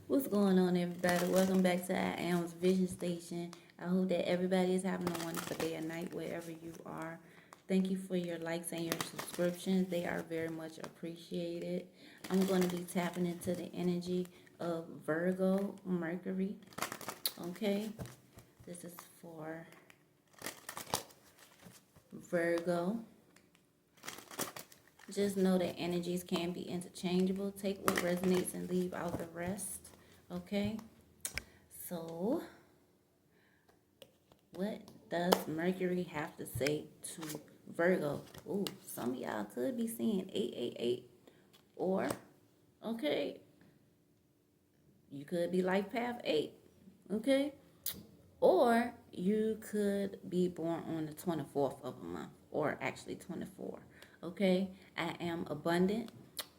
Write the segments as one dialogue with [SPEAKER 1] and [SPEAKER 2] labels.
[SPEAKER 1] What's going on, everybody? Welcome back to I Am's Vision Station. I hope that everybody is having a wonderful day or night wherever you are. Thank you for your likes and your subscriptions. They are very much appreciated. I'm going to be tapping into the energy of Virgo, Mercury. Okay, this is for Virgo. Just know that energies can be interchangeable. Take what resonates and leave out the rest. Okay? So, what does Mercury have to say to Virgo? Ooh, some of y'all could be seeing 888. Or, okay, you could be life path 8. Okay? Or you could be born on the 24th of a month, or actually 24. Okay? I am abundant.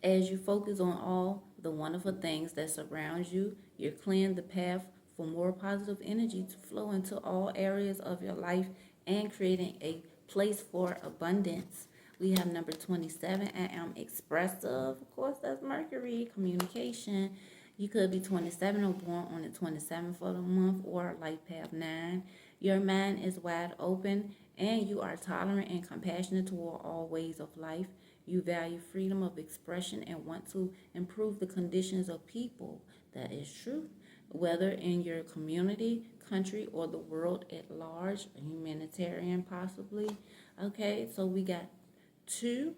[SPEAKER 1] As you focus on all the wonderful things that surround you, you're clearing the path for more positive energy to flow into all areas of your life and creating a place for abundance. We have number 27. I am expressive. Of course, that's Mercury, communication. You could be 27 or born on the 27th of the month or life path 9. Your mind is wide open and you are tolerant and compassionate toward all ways of life. You value freedom of expression and want to improve the conditions of people. That is true. Whether in your community, country, or the world at large, humanitarian possibly. Okay, so we got 2.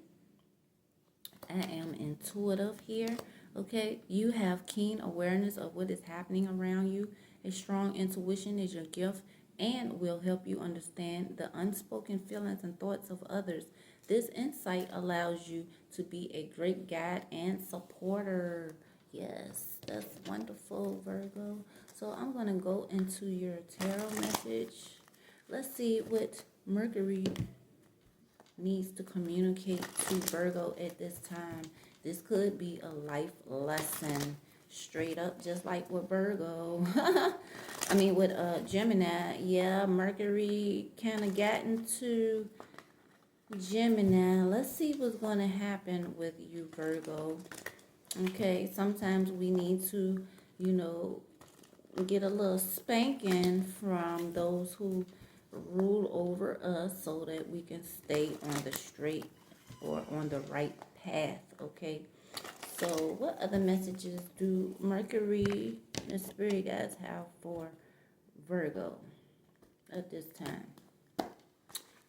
[SPEAKER 1] I am intuitive here. Okay, you have keen awareness of what is happening around you. A strong intuition is your gift and will help you understand the unspoken feelings and thoughts of others. This insight allows you to be a great guide and supporter. Yes, that's wonderful, Virgo. So I'm going to go into your tarot message. Let's see what Mercury needs to communicate to Virgo at this time. This could be a life lesson, straight up, just like with Virgo. I mean, with Gemini, yeah, Mercury kind of got into Gemini. Let's see what's going to happen with you, Virgo. Okay, sometimes we need to, get a little spanking from those who rule over us so that we can stay on the straight or on the right path, okay? So what other messages do Mercury and Spirit guides have for Virgo at this time?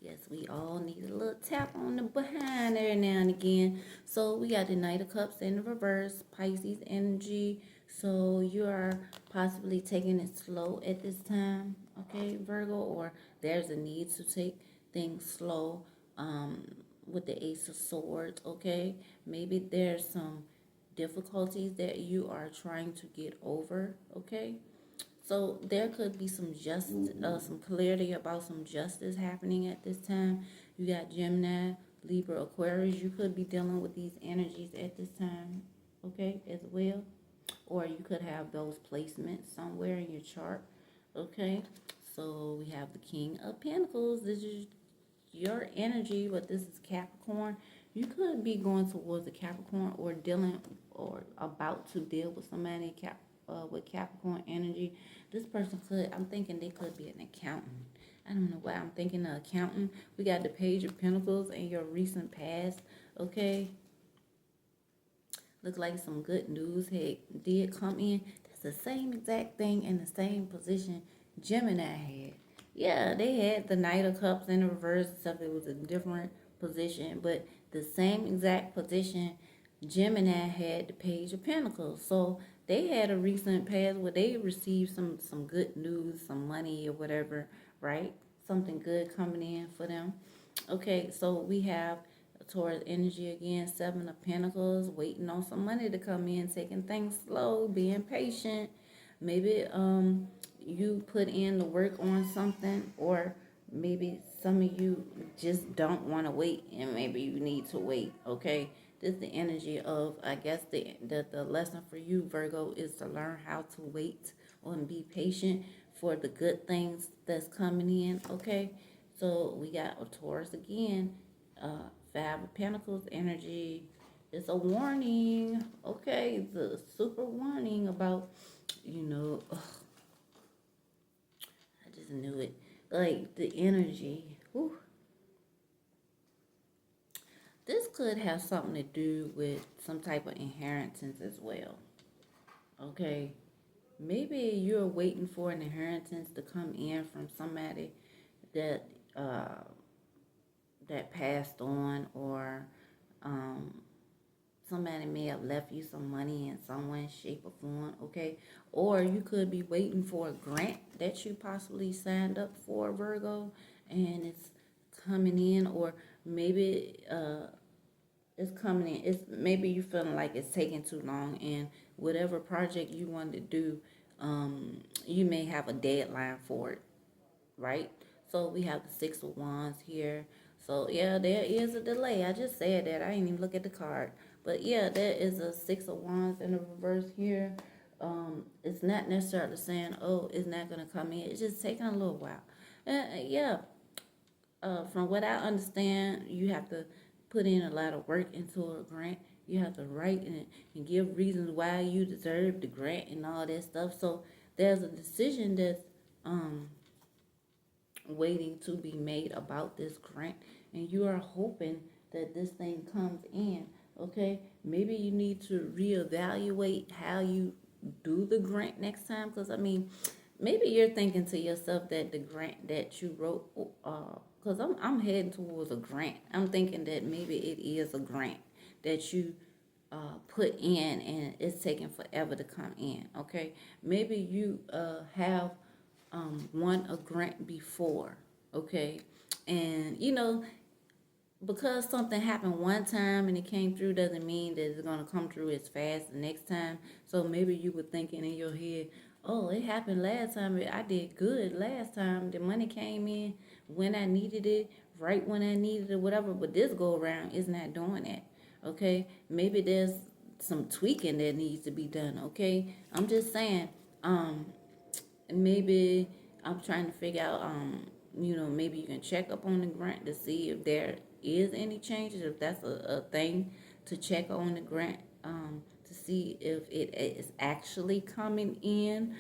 [SPEAKER 1] Yes, we all need a little tap on the behind every now and again. So we got the Knight of Cups in the reverse, Pisces energy. So you are possibly taking it slow at this time, okay, Virgo? Or there's a need to take things slow with the Ace of Swords, okay? Maybe there's some difficulties that you are trying to get over, okay? So there could be some some clarity about some justice happening at this time. You got Gemini, Libra, Aquarius. You could be dealing with these energies at this time, okay, as well. Or you could have those placements somewhere in your chart, okay. So we have the King of Pentacles. This is your energy, but this is Capricorn. You could be going towards the Capricorn or dealing or about to deal with somebody with Capricorn energy. This person could, I'm thinking they could be an accountant. I don't know why I'm thinking an accountant. We got the Page of Pentacles in your recent past, okay? Look like some good news did come in. That's the same exact thing in the same position Gemini had. Yeah, they had the Knight of Cups in the reverse, except it was a different position. But the same exact position Gemini had the Page of Pentacles. So they had a recent past where they received some good news, some money or whatever, right? Something good coming in for them. Okay, so we have Taurus energy again, 7 of Pentacles, waiting on some money to come in, taking things slow, being patient. Maybe you put in the work on something, or maybe some of you just don't want to wait, and maybe you need to wait, okay? This is the energy of, I guess, the lesson for you, Virgo, is to learn how to wait and be patient for the good things that's coming in, okay? So we got a Taurus again, 5 of Pentacles energy. It's a warning, okay? It's a super warning about ugh, I just knew it. Like the energy. Whew, this could have something to do with some type of inheritance as well. Okay. Maybe you're waiting for an inheritance to come in from somebody that uh, that passed on, or um, somebody may have left you some money in some way, shape, or form. Okay, or you could be waiting for a grant that you possibly signed up for, Virgo, and it's coming in, or maybe it's coming in. It's maybe you feeling like it's taking too long, and whatever project you want to do, you may have a deadline for it, right? So we have the Six of Wands here. So yeah, there is a delay. I just said that. I didn't even look at the card, but yeah, there is a Six of Wands in the reverse here. It's not necessarily saying, oh, it's not gonna come in. It's just taking a little while. Yeah, from what I understand, you have to put in a lot of work into a grant. You have to write and give reasons why you deserve the grant and all that stuff. So there's a decision that's um, waiting to be made about this grant, and you are hoping that this thing comes in. Okay, maybe you need to reevaluate how you do the grant next time, because I mean, maybe you're thinking to yourself that the grant that you wrote, because I'm heading towards a grant. I'm thinking that maybe it is a grant that you put in, and it's taking forever to come in. Okay, maybe you have won a grant before. Okay, and because something happened one time and it came through doesn't mean that it's going to come through as fast the next time. So maybe you were thinking in your head, oh, it happened last time. I did good last time. The money came in when I needed it, right when I needed it, whatever. But this go around is not doing that. Okay, maybe there's some tweaking that needs to be done. Okay, I'm just saying. Maybe I'm trying to figure out, maybe you can check up on the grant to see if there is any changes, if that's a thing to check on the grant, to see if it is actually coming in.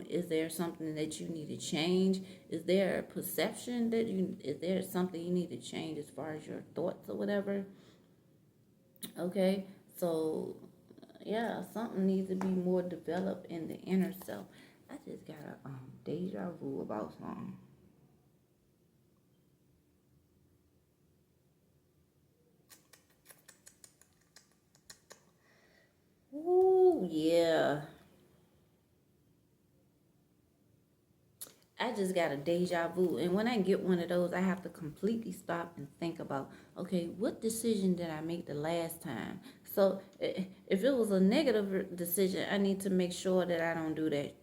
[SPEAKER 1] Is there something that you need to change? Is there a perception is there something you need to change as far as your thoughts or whatever? Okay, so yeah, something needs to be more developed in the inner self. I just got a deja vu about something. Ooh, yeah. I just got a deja vu. And when I get one of those, I have to completely stop and think about, okay, what decision did I make the last time? So if it was a negative decision, I need to make sure that I don't do that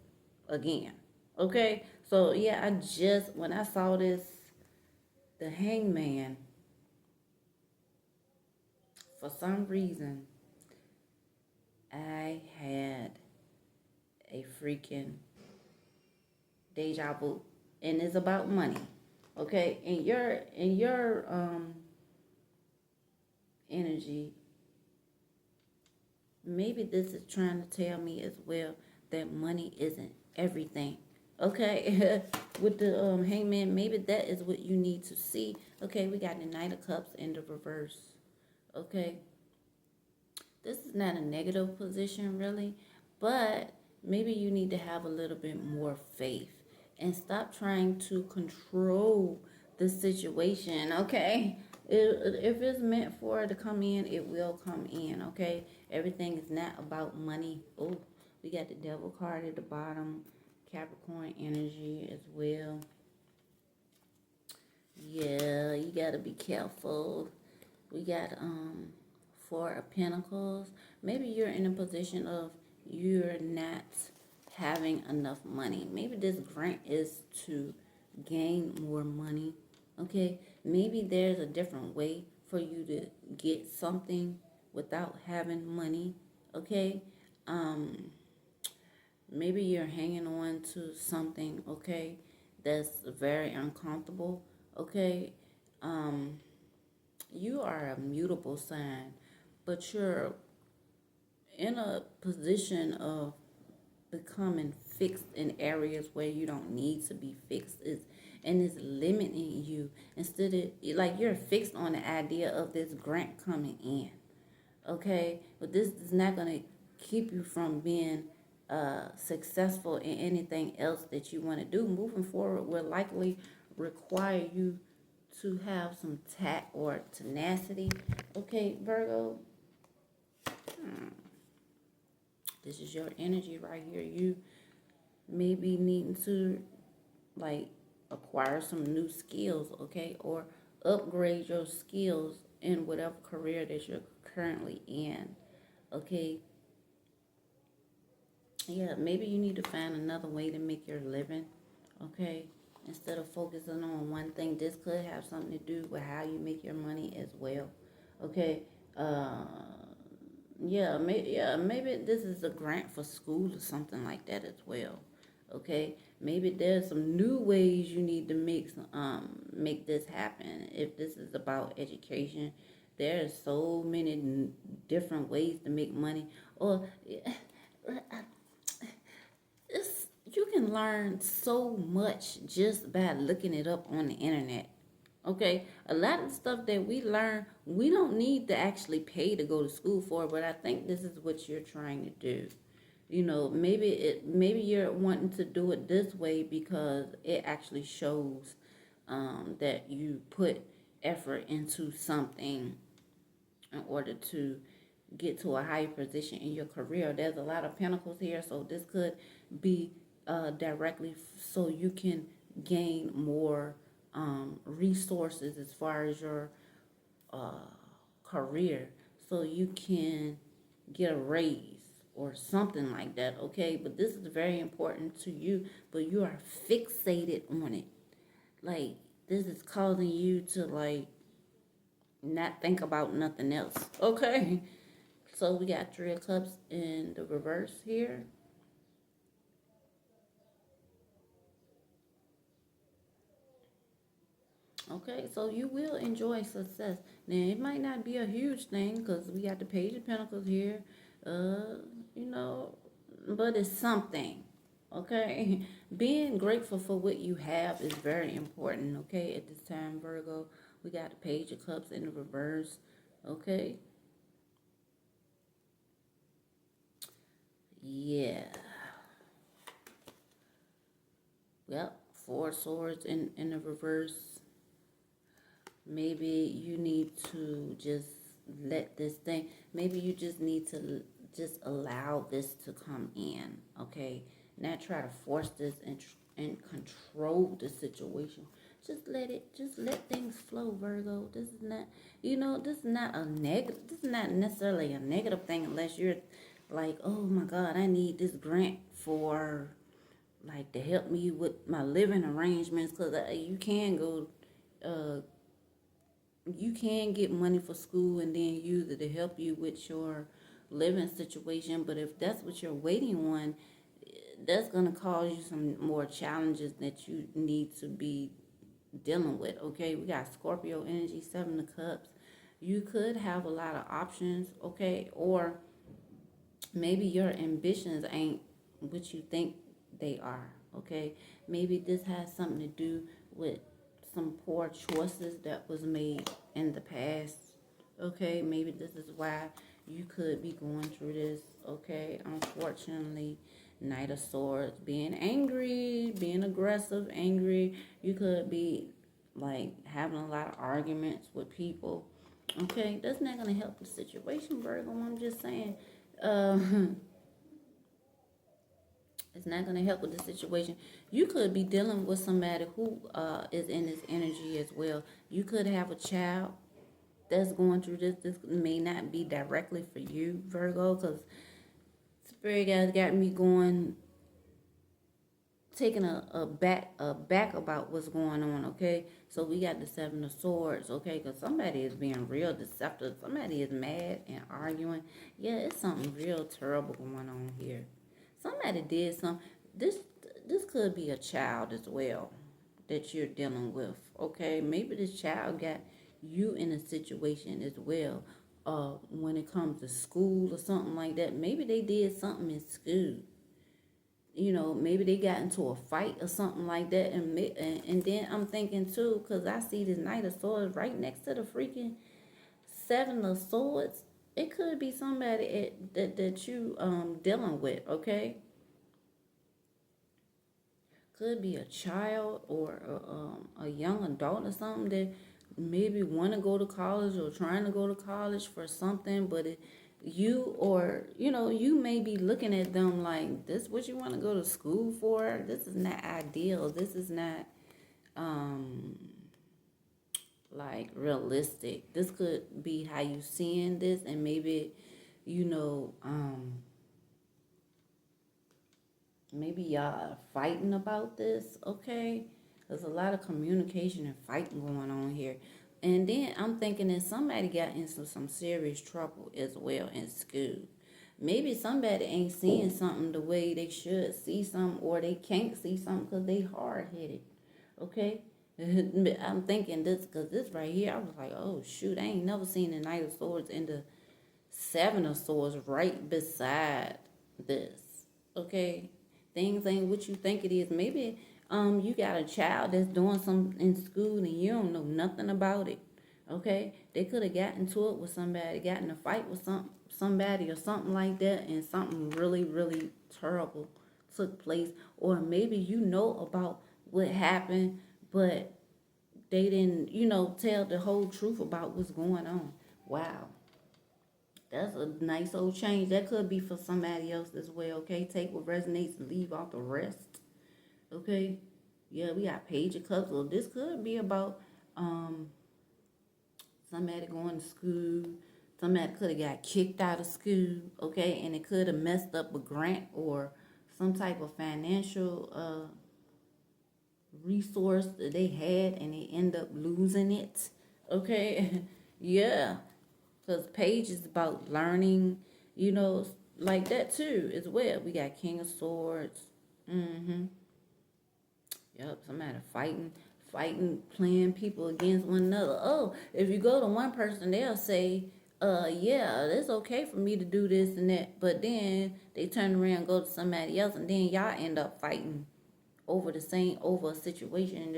[SPEAKER 1] again. Okay? So yeah, when I saw this, the hangman, for some reason, I had a freaking deja vu, and it's about money. Okay, in your energy, maybe this is trying to tell me as well that money isn't everything. Okay, with the hangman, maybe that is what you need to see. Okay, we got the Knight of Cups in the reverse. Okay, this is not a negative position really, but maybe you need to have a little bit more faith and stop trying to control the situation. Okay, if it's meant for it to come in, it will come in. Okay, everything is not about money. Oh, we got the Devil card at the bottom, Capricorn energy as well. Yeah, you gotta be careful. We got Four of Pentacles. Maybe you're in a position of you're not having enough money. Maybe this grant is to gain more money. Okay, maybe there's a different way for you to get something without having money. Okay, maybe you're hanging on to something. Okay, that's very uncomfortable. Okay, you are a mutable sign, but you're in a position of becoming fixed in areas where you don't need to be fixed. And it's limiting you instead of like you're fixed on the idea of this grant coming in. Okay, but this is not going to keep you from being successful in anything else that you want to do. Moving forward will likely require you to have some tact or tenacity. Okay, Virgo, this is your energy right here. You may be needing to like acquire some new skills, okay, or upgrade your skills in whatever career that you're currently in. Okay, yeah, maybe you need to find another way to make your living, okay, instead of focusing on one thing. This could have something to do with how you make your money as well, okay. Maybe this is a grant for school or something like that as well, okay. Maybe there's some new ways you need to make this happen. If this is about education, there's so many different ways to make money. Or you can learn so much just by looking it up on the internet. Okay, a lot of the stuff that we learn, we don't need to actually pay to go to school for, but I think this is what you're trying to do. You know, maybe you're wanting to do it this way because it actually shows that you put effort into something in order to get to a higher position in your career. There's a lot of pentacles here, so this could be directly so you can gain more resources as far as your career, so you can get a raise or something like that, okay? But this is very important to you, but you are fixated on it. Like, this is causing you to, like, not think about nothing else, okay? So we got Three of Cups in the reverse here. Okay, so you will enjoy success. Now, it might not be a huge thing because we got the Page of Pentacles here, you know, but it's something, okay? Being grateful for what you have is very important, okay? At this time, Virgo, we got the Page of Cups in the reverse, okay? Yeah. Well, Four Swords in the reverse. Maybe you need to just let this thing, maybe you just need to just allow this to come in, okay? Not try to force this and control the situation. Just let things flow, Virgo. This is not, this is not a negative, this is not necessarily a negative thing unless you're like, oh my God, I need this grant for, like, to help me with my living arrangements, because you can get money for school and then use it to help you with your living situation. But if that's what you're waiting on, that's going to cause you some more challenges that you need to be dealing with, okay? We got Scorpio energy, Seven of Cups. You could have a lot of options, okay? Or maybe your ambitions ain't what you think they are, okay? Maybe this has something to do with some poor choices that was made in the past, okay? Maybe this is why you could be going through this, okay? Unfortunately, Knight of Swords, being angry, being aggressive, angry. You could be, like, having a lot of arguments with people, okay? That's not going to help the situation, Virgo. I'm just saying. It's not going to help with the situation. You could be dealing with somebody who is in this energy as well. You could have a child that's going through this. This may not be directly for you, Virgo, because Spirit guys got me going, taking a back about what's going on, okay? So we got the Seven of Swords, okay? Because somebody is being real deceptive. Somebody is mad and arguing. Yeah, it's something real terrible going on here. Somebody did some. This could be a child as well that you're dealing with, okay? Maybe this child got you in a situation as well. When it comes to school or something like that, maybe they did something in school maybe they got into a fight or something like that, and then I'm thinking too, because I see this Knight of Swords right next to the freaking Seven of Swords. It could be somebody that you dealing with, okay? Could be a child or a young adult or something that maybe want to go to college or trying to go to college for something, but you may be looking at them like, this what you want to go to school for? This is not ideal. This is not um like realistic. This could be how you seeing this, and maybe you know um maybe y'all are fighting about this, okay? There's a lot of communication and fighting going on here. And then I'm thinking that somebody got into some serious trouble as well in school. Maybe somebody ain't seeing something the way they should see something, or they can't see something because they hard-headed, okay? I'm thinking this because this right here, I was like, oh, shoot, I ain't never seen the Knight of Swords and the Seven of Swords right beside this, okay? Things ain't what you think it is. Maybe you got a child that's doing something in school and you don't know nothing about it. Okay? They could have gotten into it with somebody, gotten in a fight with somebody or something like that, and something really, really terrible took place. Or maybe you know about what happened, but they didn't, tell the whole truth about what's going on. Wow. That's a nice old change. That could be for somebody else as well, okay? Take what resonates and leave out the rest, okay? Yeah, we got Page of Cups. So this could be about somebody going to school. Somebody could have got kicked out of school, okay? And it could have messed up a grant or some type of financial resource that they had, and they end up losing it, okay? Yeah. Because Page is about learning, like that too, as well. We got King of Swords. Mm-hmm. Yep, somebody fighting, playing people against one another. Oh, if you go to one person, they'll say, yeah, it's okay for me to do this and that. But then they turn around and go to somebody else, and then y'all end up fighting over a situation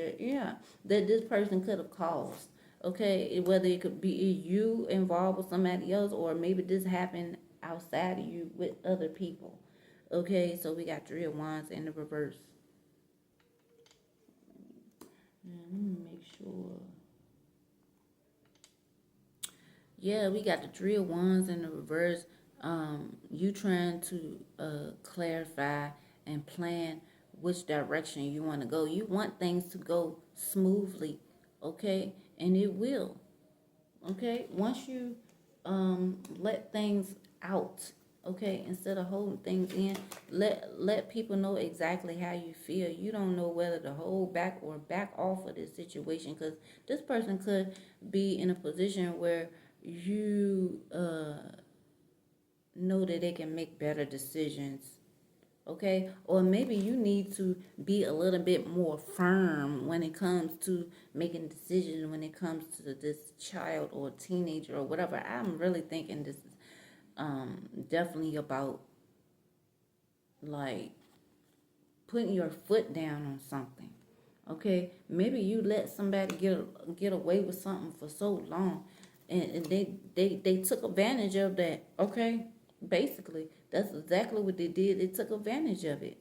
[SPEAKER 1] that this person could have caused. Okay, whether it could be you involved with somebody else, or maybe this happened outside of you with other people. Okay, so we got Three of Wands in the reverse. Let me make sure. Yeah, we got the Three of Wands in the reverse. You trying to clarify and plan which direction you want to go. You want things to go smoothly, okay? And it will, okay? Once you let things out, okay, instead of holding things in, let people know exactly how you feel. You don't know whether to hold back or back off of this situation, because this person could be in a position where you know that they can make better decisions, okay? Or maybe you need to be a little bit more firm when it comes to making decisions, when it comes to this child or teenager or whatever. I'm really thinking this is definitely about like putting your foot down on something, okay? Maybe you let somebody get away with something for so long, and they took advantage of that, okay? Basically, that's exactly what they did. They took advantage of it.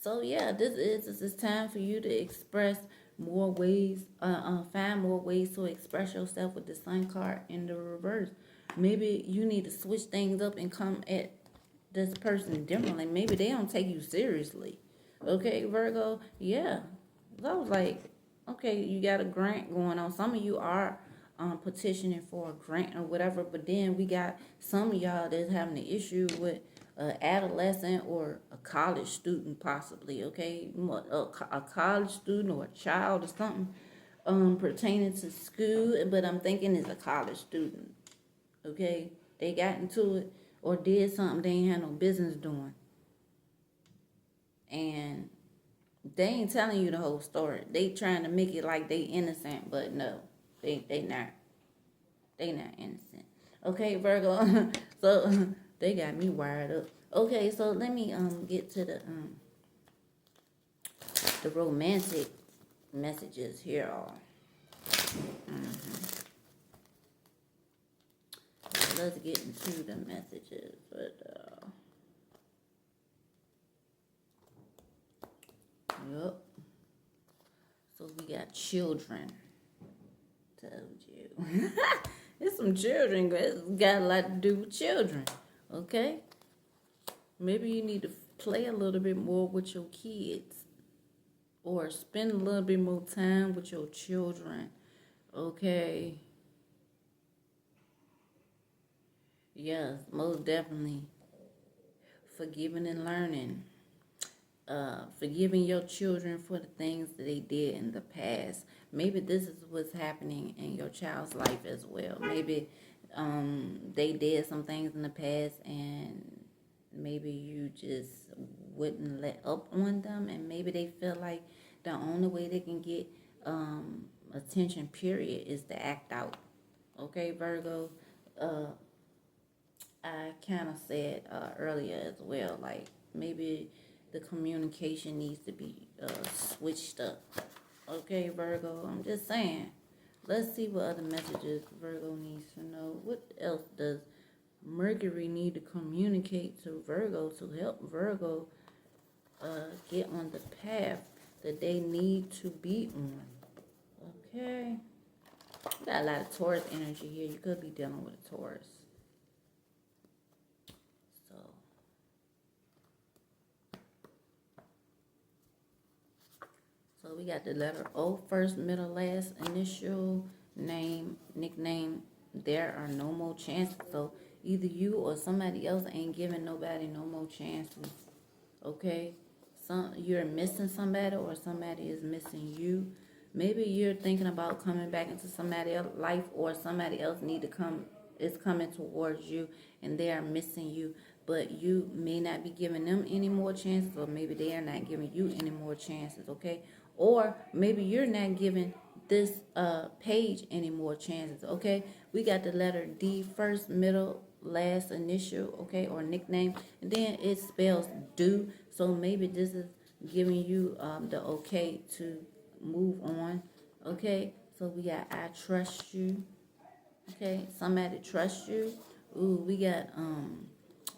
[SPEAKER 1] So yeah, this is time for you to express more ways, find more ways to express yourself with the Sun card in the reverse. Maybe you need to switch things up and come at this person differently. Maybe they don't take you seriously. Okay, Virgo? Yeah. So I was like, okay, you got a grant going on. Some of you are petitioning for a grant or whatever, but then we got some of y'all that's having an issue with an adolescent or a college student possibly, okay? A college student or a child or something pertaining to school, but I'm thinking it's a college student, okay? They got into it or did something they ain't had no business doing. And they ain't telling you the whole story. They trying to make it like they innocent, but no, they not. They not innocent. Okay, Virgo. So they got me wired up. Okay, so let me get to the romantic messages here. All let's get into the messages, but yep. So we got children. Told you. It's some children. It's got a lot to do with children. Okay? Maybe you need to play a little bit more with your kids. Or spend a little bit more time with your children. Okay? Yes, most definitely. Forgiving and learning. Forgiving your children for the things that they did in the past. Maybe this is what's happening in your child's life as well. Maybe they did some things in the past and maybe you just wouldn't let up on them, and maybe they feel like the only way they can get attention, period, is to act out. Okay, Virgo? I kind of said earlier as well, like maybe the communication needs to be switched up. Okay, Virgo, I'm just saying. Let's see what other messages Virgo needs to know. What else does Mercury need to communicate to Virgo to help Virgo get on the path that they need to be on? Okay. We got a lot of Taurus energy here. You could be dealing with a Taurus. So we got the letter O, first, middle, last, initial, name, nickname. There are no more chances. So either you or somebody else ain't giving nobody no more chances. Okay? You're missing somebody or somebody is missing you. Maybe you're thinking about coming back into somebody else's life, or somebody else is coming towards you and they are missing you. But you may not be giving them any more chances, or maybe they are not giving you any more chances, okay? Or maybe you're not giving this page any more chances, okay? We got the letter D, first, middle, last, initial, okay, or nickname. And then it spells do. So maybe this is giving you the okay to move on, okay? So we got I trust you, okay? Somebody trusts you. Ooh, we got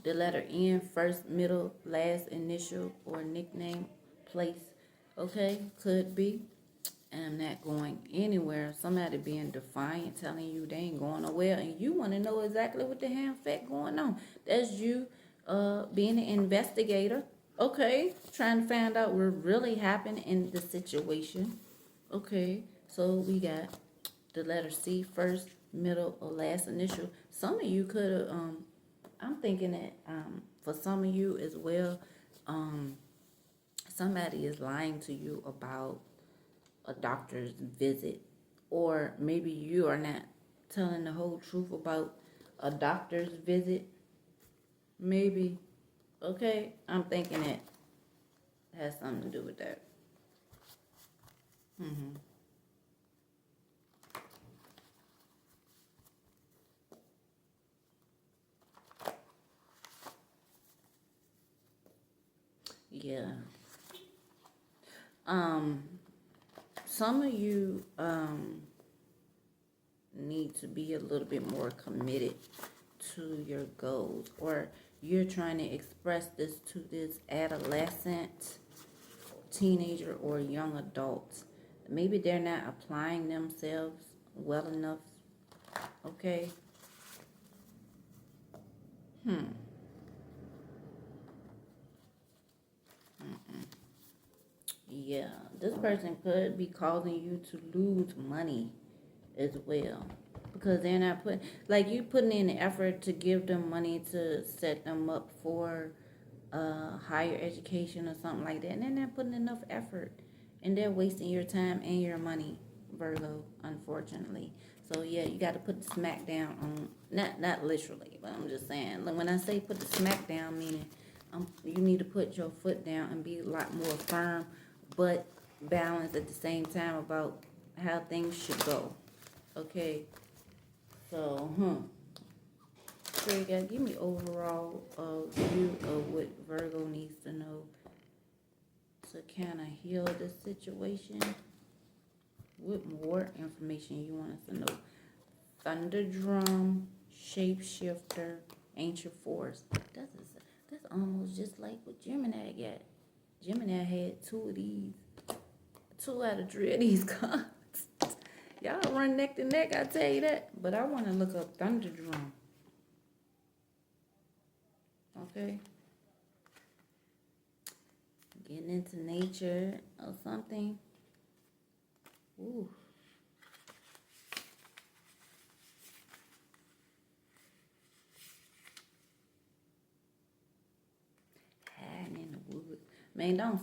[SPEAKER 1] the letter N, first, middle, last, initial, or nickname, place. Okay, could be. And I'm not going anywhere. Somebody being defiant, telling you they ain't going nowhere, and you want to know exactly what the hell fact going on. That's you being an investigator. Okay, trying to find out what really happened in the situation. Okay, so we got the letter C, first, middle, or last initial. Some of you could have, I'm thinking that for some of you as well, somebody is lying to you about a doctor's visit, or maybe you are not telling the whole truth about a doctor's visit. Maybe, okay, I'm thinking it has something to do with that. Yeah. Some of you need to be a little bit more committed to your goals, or you're trying to express this to this adolescent, teenager, or young adult. Maybe they're not applying themselves well enough. Okay. Yeah, this person could be causing you to lose money as well, because they're not putting, like, you putting in the effort to give them money to set them up for higher education or something like that, and they're not putting enough effort, and they're wasting your time and your money, Virgo, unfortunately. So yeah, you got to put the smack down on, not literally, but I'm just saying, like, when I say put the smack down, meaning you need to put your foot down and be a lot more firm, but balanced at the same time about how things should go. Okay, so straight guys. Give me overall view of what Virgo needs to know to kind of heal this situation. What more information you want us to know? Thunder drum, shapeshifter, ancient force. That's almost just like what Gemini got. Gemini had two out of three of these cards. Y'all run neck to neck, I tell you that. But I want to look up thunder drum. Okay. Getting into nature or something. Ooh. Hiding in the woods. Man, don't.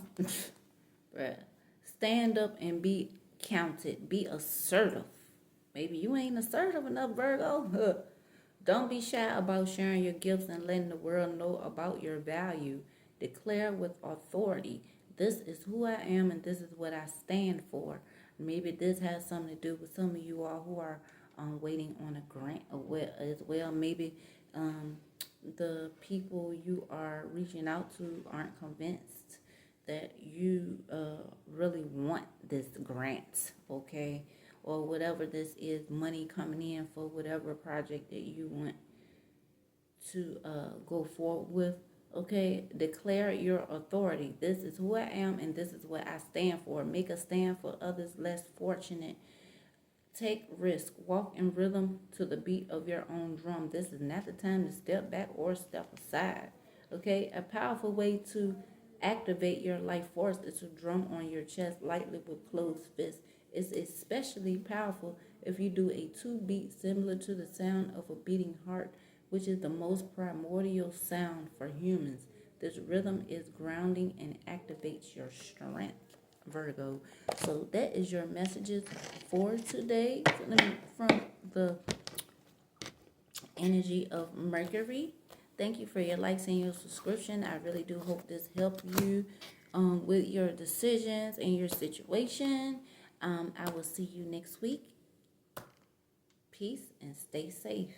[SPEAKER 1] Bruh. Stand up and be counted. Be assertive. Maybe you ain't assertive enough, Virgo. Don't be shy about sharing your gifts and letting the world know about your value. Declare with authority. This is who I am and this is what I stand for. Maybe this has something to do with some of you all who are waiting on a grant as well. Maybe the people you are reaching out to aren't convinced that you really want this grant, okay? Or whatever this is, money coming in for whatever project that you want to go forward with. Okay, declare your authority. This is who I am and this is what I stand for. Make a stand for others less fortunate. Take risk. Walk in rhythm to the beat of your own drum. This is not the time to step back or step aside. Okay, a powerful way to activate your life force is to drum on your chest lightly with closed fists. It's especially powerful if you do a 2-beat similar to the sound of a beating heart, which is the most primordial sound for humans. This rhythm is grounding and activates your strength, Virgo. So that is your messages for today from the energy of Mercury. Thank you for your likes and your subscription. I really do hope this helped you with your decisions and your situation. I will see you next week. Peace and stay safe.